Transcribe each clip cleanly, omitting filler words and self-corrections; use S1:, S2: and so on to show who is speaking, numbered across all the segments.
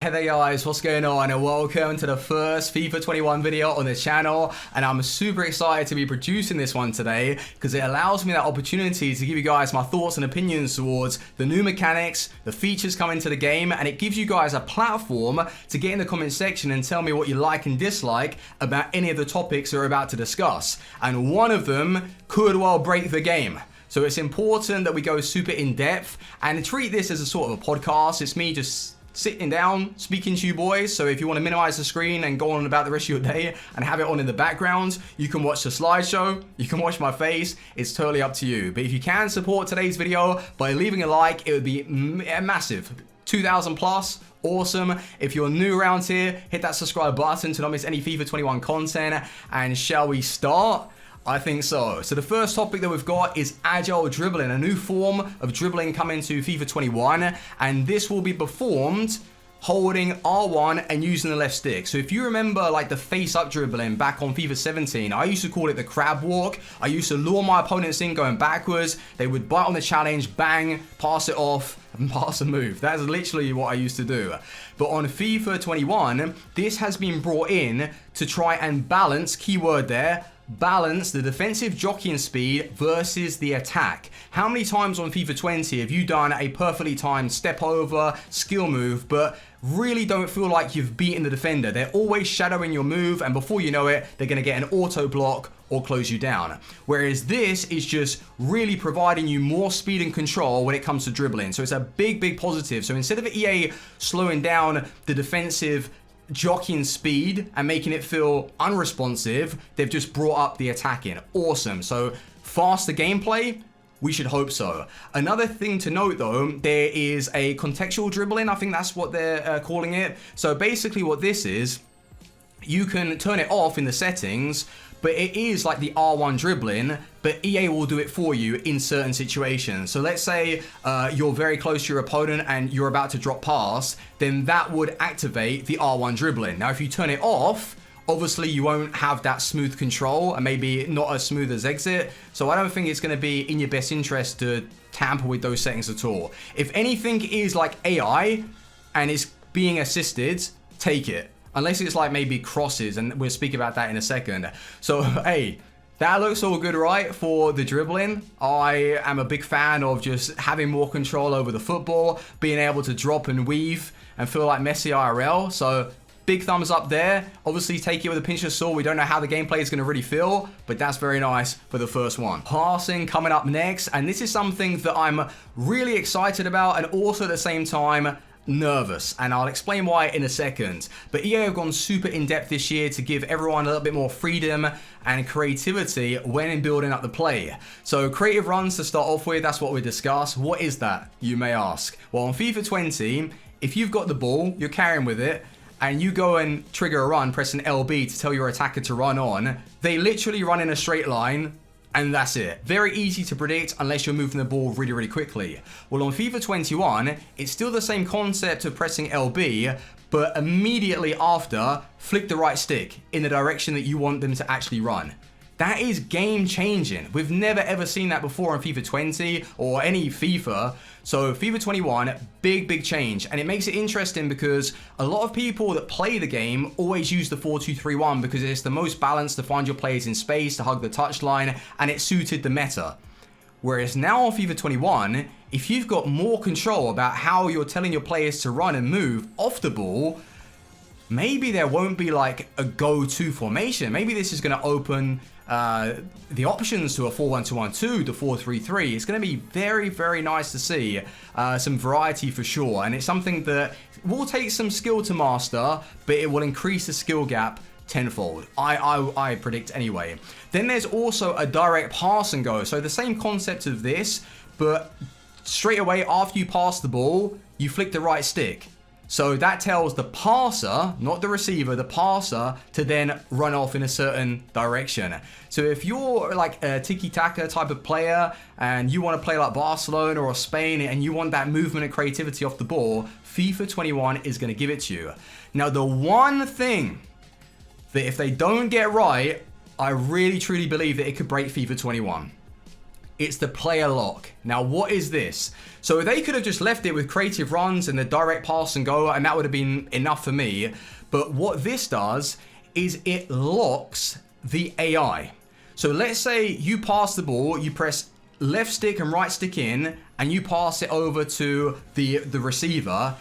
S1: Hey there guys, what's going on, and welcome to the first FIFA 21 video on the channel. And I'm super excited to be producing this one today because it allows me that opportunity to give you guys my thoughts and opinions towards the new mechanics, the features coming to the game, and it gives you guys a platform to get in the comment section and tell me what you like and dislike about any of the topics we're about to discuss. And one of them could well break the game. So it's important that we go super in depth and treat this as a sort of a podcast. It's me just sitting down, speaking to you boys. So if you want to minimize the screen and go on about the rest of your day and have it on in the background, you can watch the slideshow, you can watch my face, it's totally up to you. But if you can support today's video by leaving a like, it would be massive. 2,000 plus, awesome. If you're new around here, hit that subscribe button to not miss any FIFA 21 content. And shall we start? I think so. So the first topic that we've got is Agile dribbling, a new form of dribbling coming to FIFA 21, and this will be performed holding R1 and using the left stick. So if you remember like the face-up dribbling back on FIFA 17, I used to call it the crab walk. I used to lure my opponents in going backwards. They would bite on the challenge, bang, pass it off, and pass a move. That's literally what I used to do. But on FIFA 21, this has been brought in to try and balance, keyword there, balance the defensive jockeying speed versus the attack. How many times on FIFA 20 have you done a perfectly timed step over skill move but really don't feel like you've beaten the defender? They're always shadowing your move, and before you know it, they're going to get an auto block or close you down. Whereas this is just really providing you more speed and control when it comes to dribbling. So it's a big positive. So instead of EA slowing down the defensive jockeying speed and making it feel unresponsive, they've just brought up the attacking. Awesome. So faster gameplay, we should hope so. Another thing to note though, there is a contextual dribbling. I think that's what they're calling it. So basically what this is, you can turn it off in the settings, but it is like the R1 dribbling, but EA will do it for you in certain situations. So let's say you're very close to your opponent and you're about to drop pass, then that would activate the R1 dribbling. Now, if you turn it off, obviously you won't have that smooth control and maybe not as smooth as exit. So I don't think it's going to be in your best interest to tamper with those settings at all. If anything is like AI and it's being assisted, take it. Unless it's like maybe crosses, and we'll speak about that in a second. So, hey, that looks all good, right, for the dribbling. I am a big fan of just having more control over the football, being able to drop and weave and feel like Messi IRL. So, big thumbs up there. Obviously, take it with a pinch of salt. We don't know how the gameplay is going to really feel, but that's very nice for the first one. Passing coming up next, and this is something that I'm really excited about and also at the same time nervous, and I'll explain why in a second. But EA have gone super in-depth this year to give everyone a little bit more freedom and creativity when building up the play. So creative runs to start off with, that's what we discuss. What is that, you may ask? Well, on FIFA 20, if you've got the ball, you're carrying with it, and you go and trigger a run, pressing LB to tell your attacker to run on, they literally run in a straight line, and that's it. Very easy to predict unless you're moving the ball really quickly. Well, on FIFA 21, it's still the same concept of pressing LB, but immediately after, flick the right stick in the direction that you want them to actually run. That is game changing. We've never ever seen that before in FIFA 20 or any FIFA. So FIFA 21, big change. And it makes it interesting because a lot of people that play the game always use the 4-2-3-1 because it's the most balanced to find your players in space, to hug the touchline, and it suited the meta. Whereas now on FIFA 21, if you've got more control about how you're telling your players to run and move off the ball, maybe there won't be like a go-to formation. Maybe this is going to open the options to a 4-1-2-1-2, the 4-3-3. It's going to be very nice to see some variety for sure. And it's something that will take some skill to master, but it will increase the skill gap tenfold. I predict anyway. Then there's also a direct pass and go. So the same concept of this, but straight away after you pass the ball, you flick the right stick. So that tells the passer, not the receiver, the passer, to then run off in a certain direction. So if you're like a tiki-taka type of player and you want to play like Barcelona or Spain and you want that movement and creativity off the ball, FIFA 21 is going to give it to you. Now, the one thing that if they don't get right, I really truly believe that it could break FIFA 21. It's the player lock. Now, what is this? So they could have just left it with creative runs and the direct pass and go, and that would have been enough for me. But what this does is it locks the AI. So let's say you pass the ball, you press left stick and right stick in, and you pass it over to the receiver.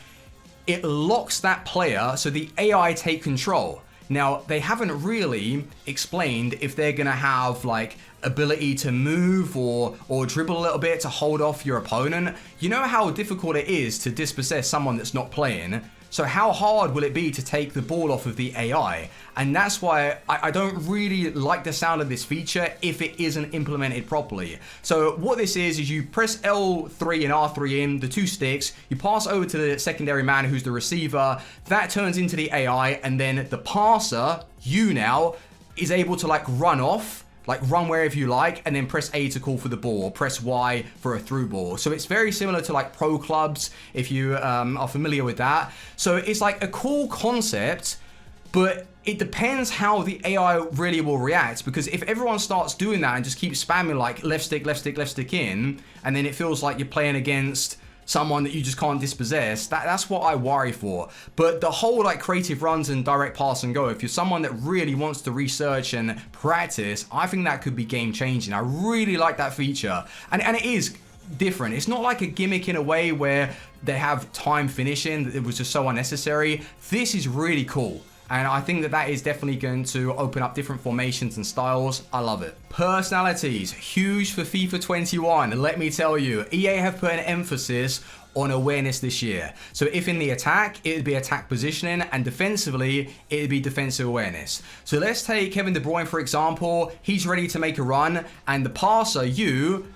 S1: It locks that player so the AI take control. Now, they haven't really explained if they're going to have like ability to move or dribble a little bit to hold off your opponent. You know how difficult it is to dispossess someone that's not playing. So how hard will it be to take the ball off of the AI? And that's why I don't really like the sound of this feature if it isn't implemented properly. So what this is you press L3 and R3 in, the two sticks, you pass over to the secondary man who's the receiver, that turns into the AI, and then the passer, you now, is able to like run off, like run wherever you like, and then press A to call for the ball, or press Y for a through ball. So it's very similar to like pro clubs, if you are familiar with that. So it's like a cool concept, but it depends how the AI really will react, because if everyone starts doing that and just keeps spamming like left stick, left stick, left stick in, and then it feels like you're playing against someone that you just can't dispossess, that's what I worry for. But the whole like creative runs and direct pass and go, if you're someone that really wants to research and practice, I think that could be game changing. I really like that feature, and it is different. It's not like a gimmick in a way where they have time finishing that it was just so unnecessary. This is really cool. And I think that is definitely going to open up different formations and styles. I love it. Personalities, huge for FIFA 21. Let me tell you, EA have put an emphasis on awareness this year. So if in the attack, it would be attack positioning, and defensively, it would be defensive awareness. So let's take Kevin De Bruyne, for example. He's ready to make a run, and the passer, you,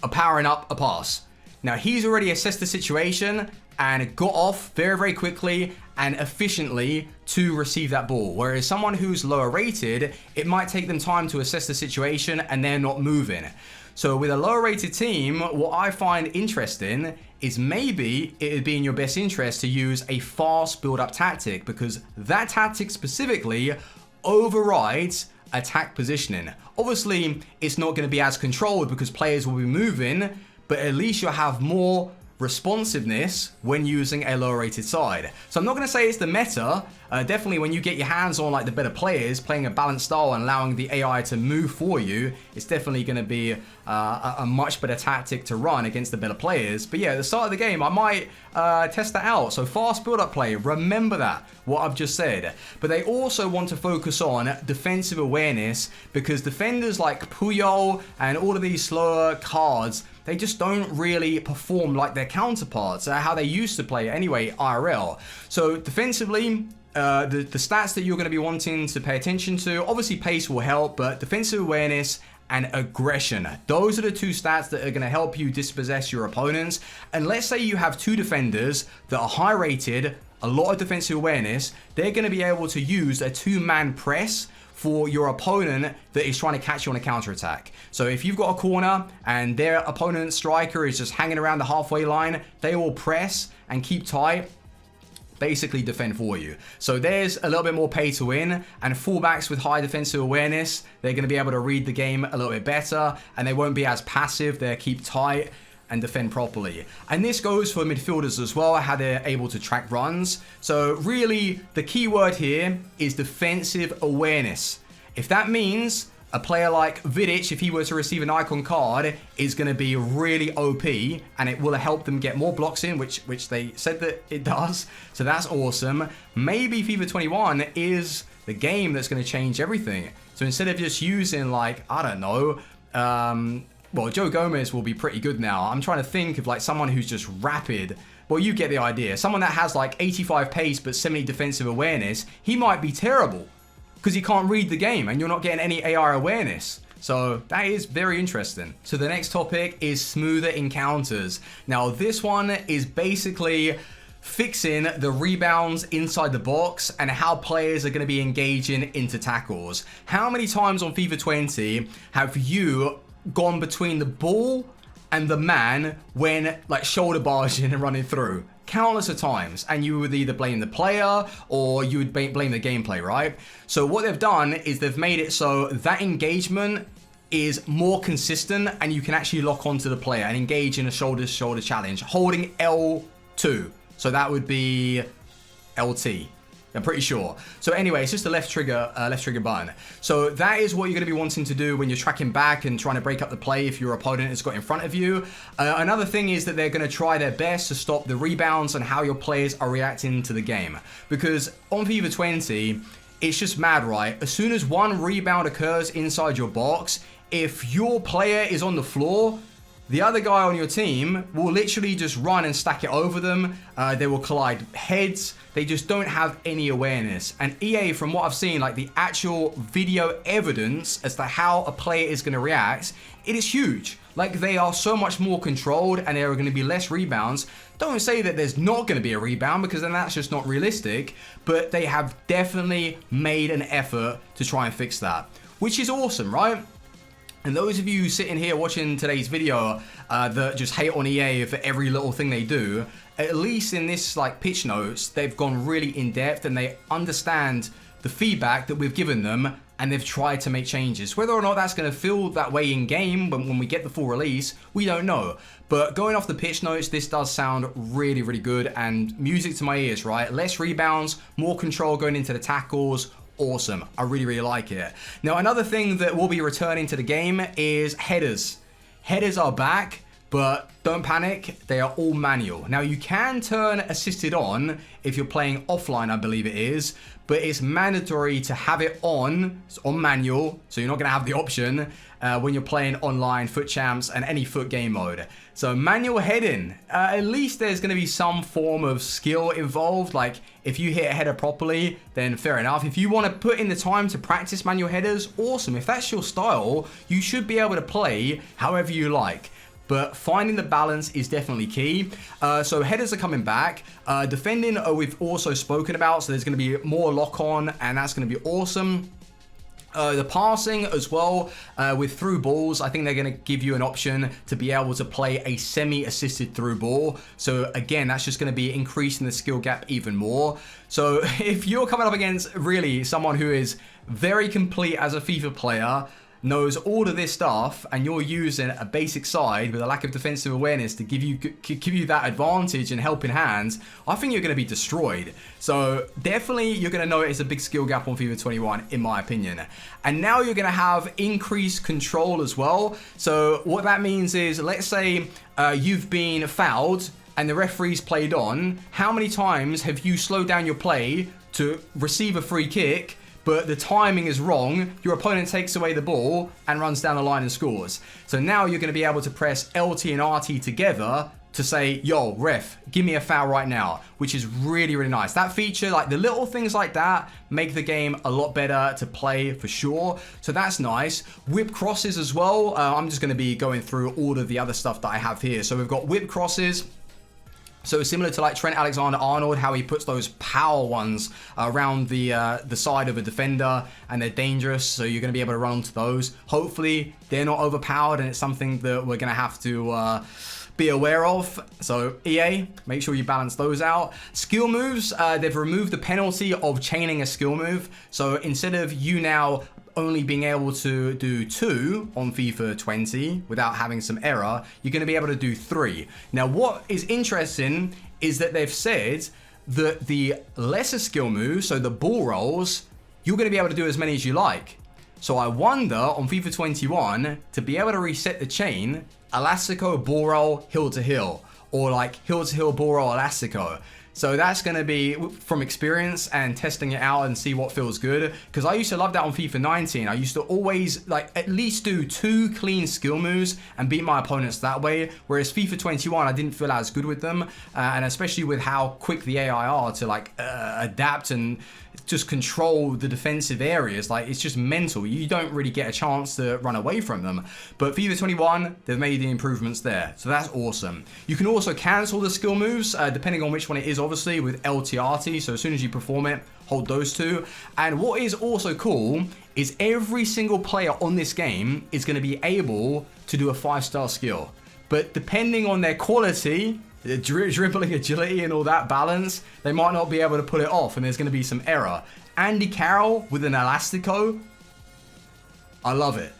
S1: are powering up a pass. Now, he's already assessed the situation and got off very, very quickly and efficiently to receive that ball. Whereas someone who's lower rated, it might take them time to assess the situation and they're not moving. So with a lower rated team, what I find interesting is maybe it would be in your best interest to use a fast build-up tactic, because that tactic specifically overrides attack positioning. Obviously, it's not going to be as controlled because players will be moving, but at least you'll have more responsiveness when using a lower rated side. So I'm not going to say it's the meta. Definitely when you get your hands on like the better players playing a balanced style and allowing the AI to move for you, it's definitely going to be a much better tactic to run against the better players. But yeah, at the start of the game, I might test that out. So fast build-up play, remember that, what I've just said. But they also want to focus on defensive awareness, because defenders like Puyol and all of these slower cards, they just don't really perform like their counterparts, how they used to play anyway, IRL. So defensively, the stats that you're going to be wanting to pay attention to, obviously pace will help, but defensive awareness and aggression, those are the two stats that are going to help you dispossess your opponents. And let's say you have two defenders that are high rated, a lot of defensive awareness, they're going to be able to use a two-man press for your opponent that is trying to catch you on a counter-attack. So if you've got a corner and their opponent's striker is just hanging around the halfway line, they will press and keep tight, basically defend for you. So there's a little bit more pay to win, and fullbacks with high defensive awareness, they're going to be able to read the game a little bit better, and they won't be as passive. They'll keep tight and defend properly. And this goes for midfielders as well, how they're able to track runs. So really, the key word here is defensive awareness. If that means a player like Vidic, if he were to receive an icon card, is going to be really OP, and it will help them get more blocks in, which they said that it does. So that's awesome. Maybe FIFA 21 is the game that's going to change everything. So instead of just using like, I don't know, well, Joe Gomez will be pretty good now. I'm trying to think of like someone who's just rapid. Well, you get the idea. Someone that has like 85 pace but 70 defensive awareness, he might be terrible because he can't read the game and you're not getting any AR awareness. So that is very interesting. So the next topic is smoother encounters. Now this one is basically fixing the rebounds inside the box and how players are going to be engaging into tackles. How many times on FIFA 20 have you gone between the ball and the man when like shoulder barging and running through? Countless of times, and you would either blame the player or you would blame the gameplay, right? So what they've done is they've made it so that engagement is more consistent, and you can actually lock onto the player and engage in a shoulder-to-shoulder challenge, holding L2. So that would be LT. I'm pretty sure. So anyway, it's just a left trigger button. So that is what you're going to be wanting to do when you're tracking back and trying to break up the play if your opponent has got in front of you. Another thing is that they're going to try their best to stop the rebounds and how your players are reacting to the game. Because on FIFA 20, it's just mad, right? As soon as one rebound occurs inside your box, if your player is on the floor, the other guy on your team will literally just run and stack it over them. They will collide heads. They just don't have any awareness. And EA, from what I've seen, like the actual video evidence as to how a player is going to react, it is huge. Like, they are so much more controlled and there are going to be less rebounds. Don't say that there's not going to be a rebound, because then that's just not realistic. But they have definitely made an effort to try and fix that, which is awesome, right? And those of you sitting here watching today's video that just hate on EA for every little thing they do, at least in this like pitch notes, they've gone really in depth and they understand the feedback that we've given them, and they've tried to make changes. Whether or not that's going to feel that way in game when we get the full release, we don't know. But going off the pitch notes, this does sound really, really good, and music to my ears, right? Less rebounds, more control going into the tackles. Awesome. I really, really like it. Now, another thing that will be returning to the game is headers. Headers are back, but don't panic, they are all manual. Now, you can turn assisted on if you're playing offline, I believe it is, but it's mandatory to have it on manual, so you're not going to have the option when you're playing online, foot champs, and any foot game mode. So manual heading, at least there's going to be some form of skill involved. Like, if you hit a header properly, then fair enough. If you want to put in the time to practice manual headers, awesome. If that's your style, you should be able to play however you like. But finding the balance is definitely key. So headers are coming back. Defending, we've also spoken about, so there's going to be more lock-on, and that's going to be awesome. The passing as well, with through balls, I think they're going to give you an option to be able to play a semi-assisted through ball. So again, that's just going to be increasing the skill gap even more. So if you're coming up against really someone who is very complete as a FIFA player, knows all of this stuff, and you're using a basic side with a lack of defensive awareness to give you that advantage and helping hands, I think you're going to be destroyed. So definitely you're going to notice a big skill gap on FIFA 21, in my opinion. And now you're going to have increased control as well. So what that means is, let's say you've been fouled and the referee's played on. How many times have you slowed down your play to receive a free kick, but the timing is wrong, your opponent takes away the ball and runs down the line and scores? So now you're going to be able to press LT and RT together to say, yo, ref, give me a foul right now, which is really, really nice. That feature, like the little things like that, make the game a lot better to play for sure. So that's nice. Whip crosses as well. I'm just going to be going through all of the other stuff that I have here. So we've got whip crosses. So similar to like Trent Alexander-Arnold, how he puts those power ones around the side of a defender, and they're dangerous, so you're going to be able to run into those. Hopefully they're not overpowered, and it's something that we're going to have to be aware of. So EA, make sure you balance those out. Skill moves, they've removed the penalty of chaining a skill move. So instead of you now only being able to do 2 on FIFA 20 without having some error, you're going to be able to do 3. Now, what is interesting is that they've said that the lesser skill moves, so the ball rolls, you're going to be able to do as many as you like. So I wonder on FIFA 21, to be able to reset the chain, Elastico ball roll hill to hill, or like hill to hill ball roll Elastico. So that's going to be from experience and testing it out and see what feels good. Because I used to love that on FIFA 19. I used to always like at least do 2 clean skill moves and beat my opponents that way. Whereas FIFA 21, I didn't feel as good with them. And especially with how quick the AI are to like adapt and just control the defensive areas. Like, it's just mental. You don't really get a chance to run away from them. But FIFA 21, they've made the improvements there. So that's awesome. You can also cancel the skill moves, depending on which one it is, obviously, with LTRT. So as soon as you perform it, hold those 2. And what is also cool is every single player on this game is going to be able to do a 5-star skill. But depending on their quality, the dribbling agility and all that balance, they might not be able to pull it off, and there's going to be some error. Andy Carroll with an Elastico, I love it.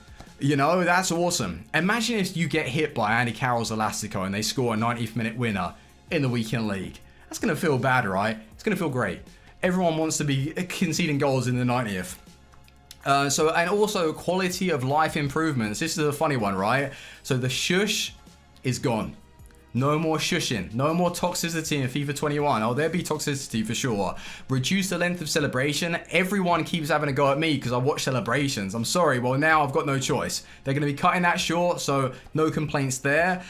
S1: You know, that's awesome. Imagine if you get hit by Andy Carroll's Elastico and they score a 90th minute winner in the weekend league. That's going to feel bad, right? It's going to feel great. Everyone wants to be conceding goals in the 90th. And also quality of life improvements. This is a funny one, right? So the shush is gone. No more shushing. No more toxicity in FIFA 21. Oh, there'll be toxicity for sure. Reduce the length of celebration. Everyone keeps having a go at me because I watch celebrations. I'm sorry. Well, now I've got no choice. They're going to be cutting that short, so no complaints there.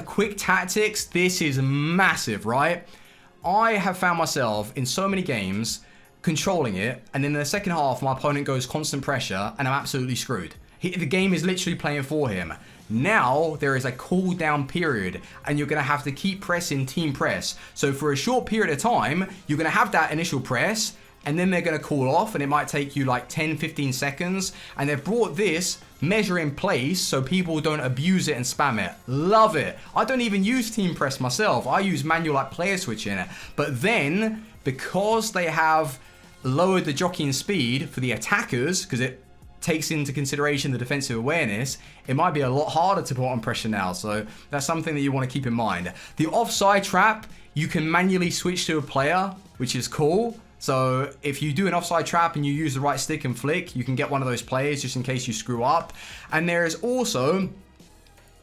S1: Quick tactics. This is massive, right? I have found myself in so many games controlling it, and then in the second half, my opponent goes constant pressure, and I'm absolutely screwed. The game is literally playing for him. Now, there is a cool down period, and you're going to have to keep pressing team press. So for a short period of time, you're going to have that initial press, and then they're going to cool off, and it might take you like 10, 15 seconds. And they've brought this measure in place so people don't abuse it and spam it. Love it. I don't even use team press myself. I use manual like player switching. But then, because they have lowered the jockeying speed for the attackers, because it takes into consideration the defensive awareness, it might be a lot harder to put on pressure now. So that's something that you want to keep in mind. The offside trap, you can manually switch to a player, which is cool. So if you do an offside trap and you use the right stick and flick, you can get one of those players just in case you screw up. And there is also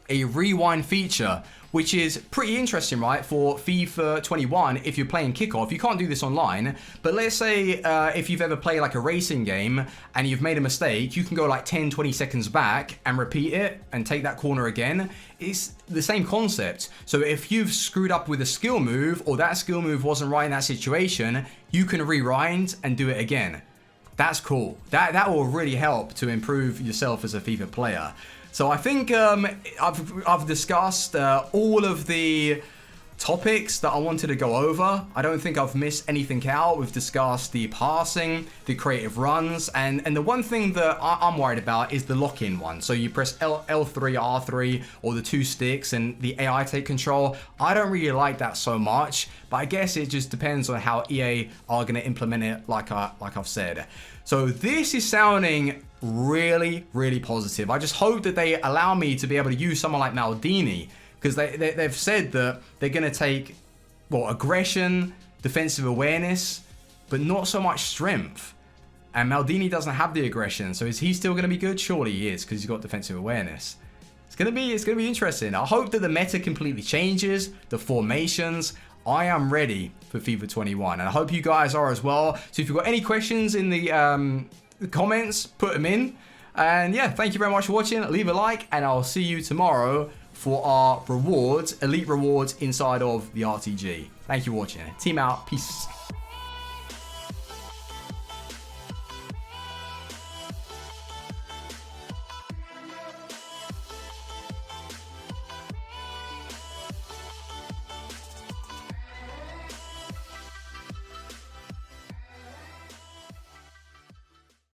S1: a rewind feature, which is pretty interesting, right? For FIFA 21, if you're playing kickoff, you can't do this online, but let's say if you've ever played like a racing game and you've made a mistake, you can go like 10, 20 seconds back and repeat it and take that corner again. It's the same concept. So if you've screwed up with a skill move or that skill move wasn't right in that situation, you can rewind and do it again. That's cool. That will really help to improve yourself as a FIFA player. So I think I've discussed all of the topics that I wanted to go over. I don't think I've missed anything out. We've discussed the passing, the creative runs, and the one thing that I'm worried about is the lock-in one. So you press L3, R3, or the two sticks, and the AI take control. I don't really like that so much, but I guess it just depends on how EA are going to implement it, like I've said. So this is sounding really, really positive. I just hope that they allow me to be able to use someone like Maldini, because they've said that they're going to take, well, aggression, defensive awareness, but not so much strength. And Maldini doesn't have the aggression, so is he still going to be good? Surely he is, because he's got defensive awareness. It's going to be interesting. I hope that the meta completely changes, the formations. I am ready for FIFA 21, and I hope you guys are as well. So if you've got any questions in the comments, put them in. And yeah, thank you very much for watching. Leave a like, and I'll see you tomorrow for our rewards, elite rewards inside of the RTG. Thank you for watching. Team out. Peace.